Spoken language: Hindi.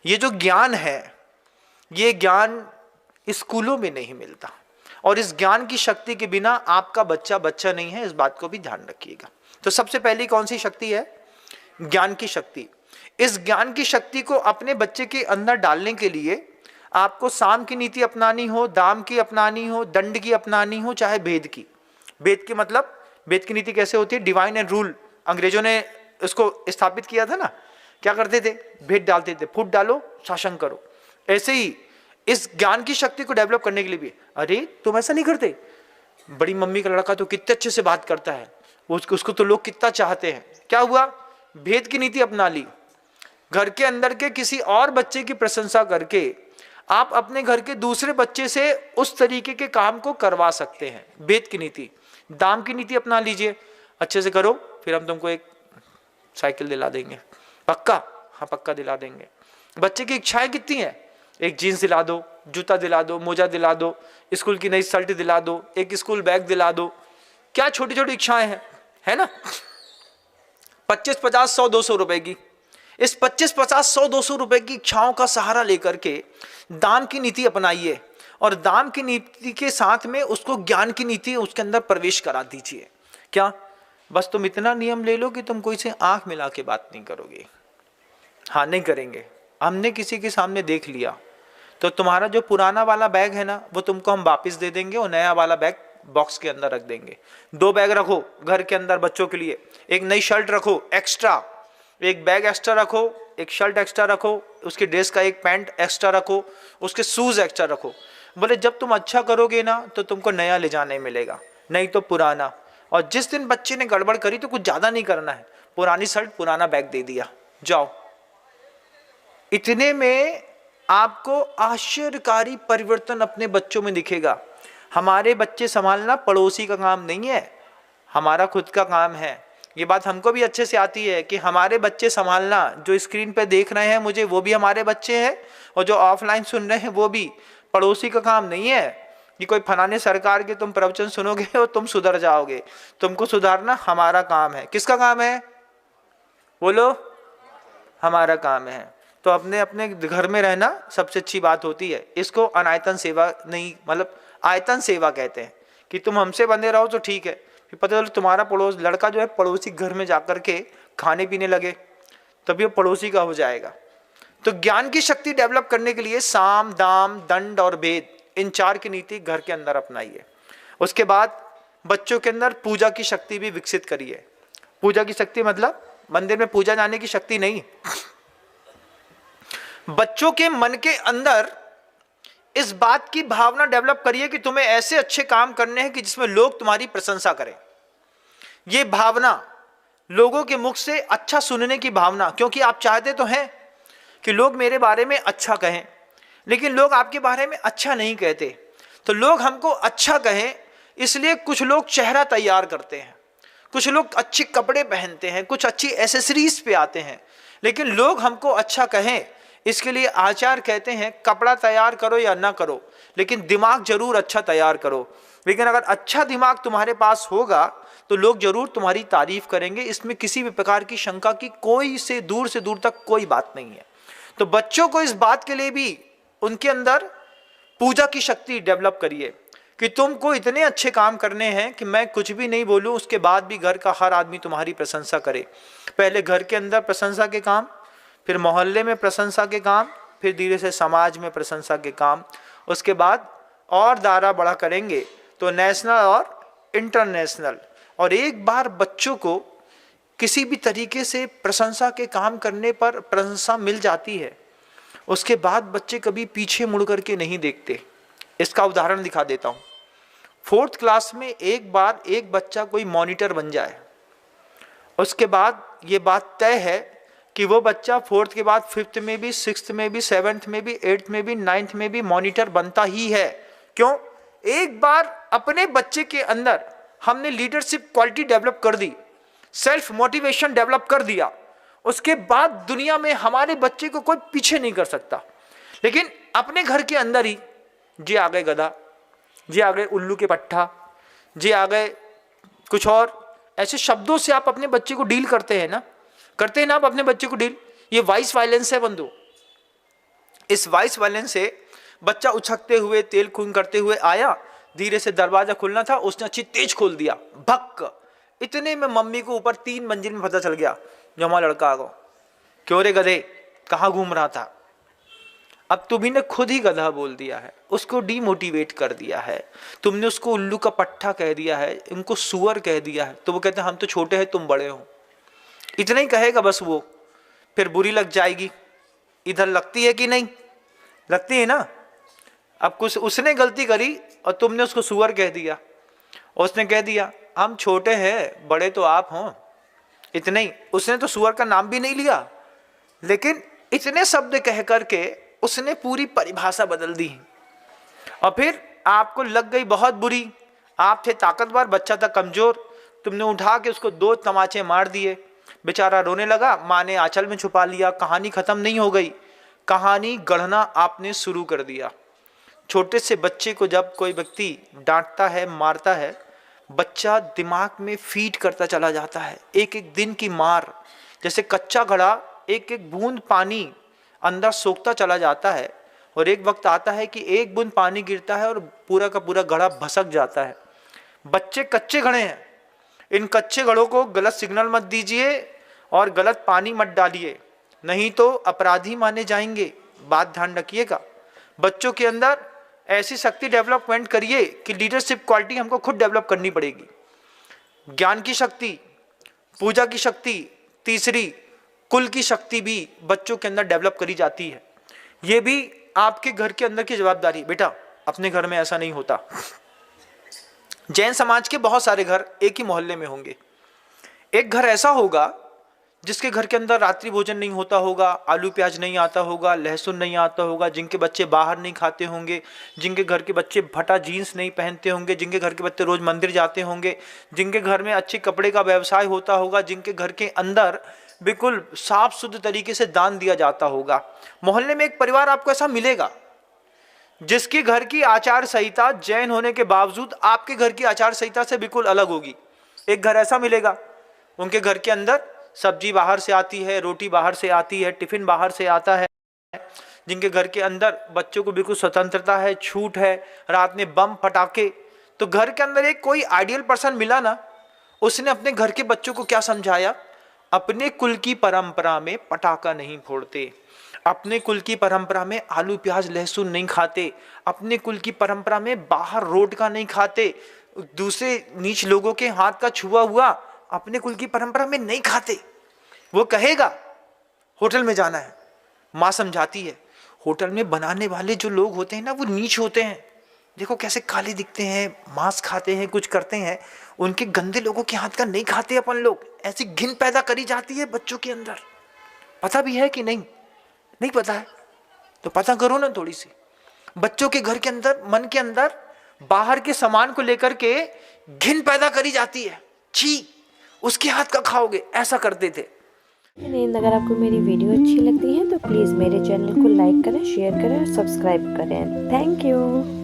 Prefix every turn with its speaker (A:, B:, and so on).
A: ये जो ज्ञान है, ये ज्ञान स्कूलों में नहीं मिलता, और इस ज्ञान की शक्ति के बिना आपका बच्चा बच्चा नहीं है, इस बात को भी ध्यान रखिएगा। तो सबसे पहली कौन सी शक्ति है? ज्ञान की शक्ति। इस ज्ञान की शक्ति को अपने बच्चे के अंदर डालने के लिए आपको साम की नीति अपनानी हो, दाम की अपनानी हो, दंड की अपनानी हो, चाहे भेद की। भेद की मतलब, भेद की नीति कैसे होती है? डिवाइन एंड रूल, अंग्रेजों ने इसको स्थापित किया था ना। क्या करते थे? भेद डालते थे, फूट डालो शासन करो। ऐसे ही इस ज्ञान की शक्ति को डेवलप करने के लिए भी, अरे तुम ऐसा नहीं करते, बड़ी मम्मी का लड़का तो कितने अच्छे से बात करता है, उसको तो लोग कितना चाहते हैं। क्या हुआ? भेद की नीति अपना ली। घर के अंदर के किसी और बच्चे की प्रशंसा करके आप अपने घर के दूसरे बच्चे से उस तरीके के काम को करवा सकते हैं। भेद की नीति। दाम की नीति अपना लीजिए, अच्छे से करो फिर हम तुमको एक साइकिल दिला देंगे। पक्का? हाँ पक्का दिला देंगे। बच्चे की इच्छाएं कितनी है? एक जीन्स दिला दो, जूता दिला दो, मोजा दिला दो, स्कूल की नई शर्ट दिला दो, एक स्कूल बैग दिला दो। क्या छोटी छोटी इच्छाएं हैं, है ना? 25, 50, 100, 200 रुपए की। इस 25, 50, 100, 200 रुपए की इच्छाओं का सहारा लेकर के दाम की नीति अपनाइए, और दाम की नीति के साथ में उसको ज्ञान की नीति उसके अंदर प्रवेश करा दीजिए। क्या? बस तुम इतना नियम ले लो कि तुम कोई से आंख मिला के बात नहीं करोगे। हाँ, नहीं करेंगे। हमने किसी के सामने देख लिया तो तुम्हारा जो पुराना वाला बैग है ना, वो तुमको हम वापस दे देंगे और नया वाला बैग बॉक्स के अंदर रख देंगे। 2 बैग रखो घर के अंदर बच्चों के लिए, एक नई शर्ट रखो एक्स्ट्रा, एक बैग एक्स्ट्रा रखो, एक शर्ट एक्स्ट्रा रखो, उसके ड्रेस का एक पैंट एक्स्ट्रा रखो, उसके शूज एक्स्ट्रा रखो। बोले जब तुम अच्छा करोगे ना तो तुमको नया ले जाने मिलेगा, नहीं तो पुराना। और जिस दिन बच्चे ने गड़बड़ करी तो कुछ ज्यादा नहीं करना है, पुरानी शर्ट पुराना बैग दे दिया, जाओ। इतने में आपको आश्चर्यकारी परिवर्तन अपने बच्चों में दिखेगा। हमारे बच्चे संभालना पड़ोसी का काम नहीं है, हमारा खुद का काम है। ये बात हमको भी अच्छे से आती है कि हमारे बच्चे संभालना, जो स्क्रीन पे देख रहे हैं मुझे वो भी हमारे बच्चे हैं, और जो ऑफलाइन सुन रहे हैं वो भी। पड़ोसी का काम नहीं है कि कोई फलाने सरकार के तुम प्रवचन सुनोगे और तुम सुधर जाओगे। तुमको सुधारना हमारा काम है। किसका काम है? बोलो, हमारा काम है। तो अपने अपने घर में रहना सबसे अच्छी बात होती है। इसको अनायतन सेवा नहीं, मतलब आयतन सेवा कहते हैं कि तुम हमसे बंधे रहो तो ठीक है, फिर पता चलो तुम्हारा पड़ोस लड़का जो है पड़ोसी घर में जाकर के खाने पीने लगे, तभी वो पड़ोसी का हो जाएगा। तो ज्ञान की शक्ति डेवलप करने के लिए साम, दाम, दंड और भेद, इन 4 की नीति घर के अंदर अपनाइए। उसके बाद बच्चों के अंदर पूजा की शक्ति भी विकसित करिए। पूजा की शक्ति मतलब मंदिर में पूजा जाने की शक्ति नहीं, बच्चों के मन के अंदर इस बात की भावना डेवलप करिए कि तुम्हें ऐसे अच्छे काम करने हैं कि जिसमें लोग तुम्हारी प्रशंसा करें। यह भावना, लोगों के मुख से अच्छा सुनने की भावना, क्योंकि आप चाहते तो हैं कि लोग मेरे बारे में अच्छा कहें, लेकिन लोग आपके बारे में अच्छा नहीं कहते। तो लोग हमको अच्छा कहें इसलिए कुछ लोग चेहरा तैयार करते हैं, कुछ लोग अच्छे कपड़े पहनते हैं, कुछ अच्छी एसेसरीज पे आते हैं, लेकिन लोग हमको अच्छा कहें इसके लिए आचार्य कहते हैं कपड़ा तैयार करो या ना करो, लेकिन दिमाग जरूर अच्छा तैयार करो। लेकिन अगर अच्छा दिमाग तुम्हारे पास होगा तो लोग जरूर तुम्हारी तारीफ करेंगे, इसमें किसी भी प्रकार की शंका की कोई से दूर तक कोई बात नहीं है। तो बच्चों को इस बात के लिए भी उनके अंदर पूजा की शक्ति डेवलप करिए कि तुमको इतने अच्छे काम करने हैं कि मैं कुछ भी नहीं बोलूं, उसके बाद भी घर का हर आदमी तुम्हारी प्रशंसा करे। पहले घर के अंदर प्रशंसा के काम, फिर मोहल्ले में प्रशंसा के काम, फिर धीरे से समाज में प्रशंसा के काम, उसके बाद और दायरा बड़ा करेंगे तो नेशनल और इंटरनेशनल। और एक बार बच्चों को किसी भी तरीके से प्रशंसा के काम करने पर प्रशंसा मिल जाती है, उसके बाद बच्चे कभी पीछे मुड़ करके नहीं देखते। इसका उदाहरण दिखा देता हूँ। 4th क्लास में एक बार एक बच्चा कोई मॉनिटर बन जाए, उसके बाद ये बात तय है कि वो बच्चा 4th के बाद 5th में भी, 6th में भी, 7th में भी, 8th में भी, 9th में भी मॉनिटर बनता ही है। क्यों? एक बार अपने बच्चे के अंदर हमने लीडरशिप क्वालिटी डेवलप कर दी, सेल्फ मोटिवेशन डेवलप कर दिया, उसके बाद दुनिया में हमारे बच्चे को कोई पीछे नहीं कर सकता। लेकिन अपने घर के अंदर ही जी आ गए गधा, जी आ गए उल्लू के पट्टा, जी आ गए कुछ और ऐसे शब्दों से आप अपने बच्चे को डील करते हैं ना, करते हैं ना आप अपने बच्चे को डील। ये वाइस वायलेंस है बंधु, इस वॉइस वायलेंस से बच्चा उछकते हुए तेल खून करते हुए आया, धीरे से दरवाजा खुलना था, उसने अच्छी तेज खोल दिया, भक्क। इतने में मम्मी को ऊपर 3 मंजिल में पता चल गया जो हमारा लड़का आ गया। क्यों रे गधे, कहाँ घूम रहा था? अब तुम्ही ने खुद ही गधा बोल दिया है, उसको डीमोटिवेट कर दिया है, तुमने उसको उल्लू का पट्टा कह दिया है, इनको सुअर कह दिया है। तो वो कहते हैं हम तो छोटे हैं तुम बड़े हो, इतना ही कहेगा बस वो, फिर बुरी लग जाएगी। इधर लगती है कि नहीं लगती है ना? अब कुछ उसने गलती करी और तुमने उसको सुअर कह दिया, और उसने कह दिया हम छोटे हैं बड़े तो आप हो, इतना ही। उसने तो सुअर का नाम भी नहीं लिया, लेकिन इतने शब्द कह करके उसने पूरी परिभाषा बदल दी। और फिर आपको लग गई बहुत बुरी। आप थे ताकतवर, बच्चा था कमजोर, तुमने उठा के उसको 2 तमाचे मार दिए, बेचारा रोने लगा, माँ ने आंचल में छुपा लिया। कहानी खत्म नहीं हो गई, कहानी गढ़ना आपने शुरू कर दिया। छोटे से बच्चे को जब कोई व्यक्ति डांटता है, मारता है, बच्चा दिमाग में फीड करता चला जाता है। एक एक दिन की मार, जैसे कच्चा घड़ा एक एक बूंद पानी अंदर सोखता चला जाता है, और एक वक्त आता है कि एक बूंद पानी गिरता है और पूरा का पूरा घड़ा भसक जाता है। बच्चे कच्चे घड़े हैं, इन कच्चे घड़ों को गलत सिग्नल मत दीजिए और गलत पानी मत डालिए, नहीं तो अपराधी माने जाएंगे। बात ध्यान रखिएगा। बच्चों के अंदर ऐसी शक्ति डेवलपमेंट करिए कि लीडरशिप क्वालिटी हमको खुद डेवलप करनी पड़ेगी। ज्ञान की शक्ति, पूजा की शक्ति, तीसरी कुल की शक्ति भी बच्चों के अंदर डेवलप करी जाती है। ये भी आपके घर के अंदर की जवाबदारी। बेटा अपने घर में ऐसा नहीं होता। जैन समाज के बहुत सारे घर एक ही मोहल्ले में होंगे। एक घर ऐसा होगा जिसके घर के अंदर रात्रि भोजन नहीं होता होगा, आलू प्याज नहीं आता होगा, लहसुन नहीं आता होगा, जिनके बच्चे बाहर नहीं खाते होंगे, जिनके घर के बच्चे फटा जीन्स नहीं पहनते होंगे, जिनके घर के बच्चे रोज मंदिर जाते होंगे, जिनके घर में अच्छे कपड़े का व्यवसाय होता होगा, जिनके घर के अंदर बिल्कुल साफ शुद्ध तरीके से दान दिया जाता होगा। मोहल्ले में एक परिवार आपको ऐसा मिलेगा जिसके घर की आचार संहिता जैन होने के बावजूद आपके घर की आचार संहिता से बिल्कुल अलग होगी। एक घर ऐसा मिलेगा, उनके घर के अंदर सब्जी बाहर से आती है, रोटी बाहर से आती है, टिफिन बाहर से आता है, जिनके घर के अंदर बच्चों को बिल्कुल स्वतंत्रता है, छूट है, रात में बम फटाके। तो घर के अंदर एक कोई आइडियल पर्सन मिला ना, उसने अपने घर के बच्चों को क्या समझाया? अपने कुल की परंपरा में पटाखा नहीं फोड़ते, अपने कुल की परंपरा में आलू प्याज लहसुन नहीं खाते, अपने कुल की परंपरा में बाहर रोड का नहीं खाते, दूसरे नीच लोगों के हाथ का छुआ हुआ अपने कुल की परंपरा में नहीं खाते। वो कहेगा होटल में जाना है, माँ समझाती है होटल में बनाने वाले जो लोग होते हैं ना वो नीच होते हैं, देखो कैसे काले दिखते हैं, मांस खाते हैं, कुछ करते हैं, उनके गंदे लोगों के हाथ का नहीं खाते अपन लोग। ऐसी घिन पैदा करी जाती है बच्चों के अंदर। पता भी है कि नहीं? नहीं पता है तो पता करो ना थोड़ी सी। बच्चों के घर के अंदर, मन के अंदर बाहर के सामान को लेकर के घिन पैदा करी जाती है, छी उसके हाथ का खाओगे, ऐसा करते थे।
B: अगर आपको मेरी वीडियो अच्छी लगती है तो प्लीज़ मेरे चैनल को लाइक करें, शेयर करें और सब्सक्राइब करें। Thank you.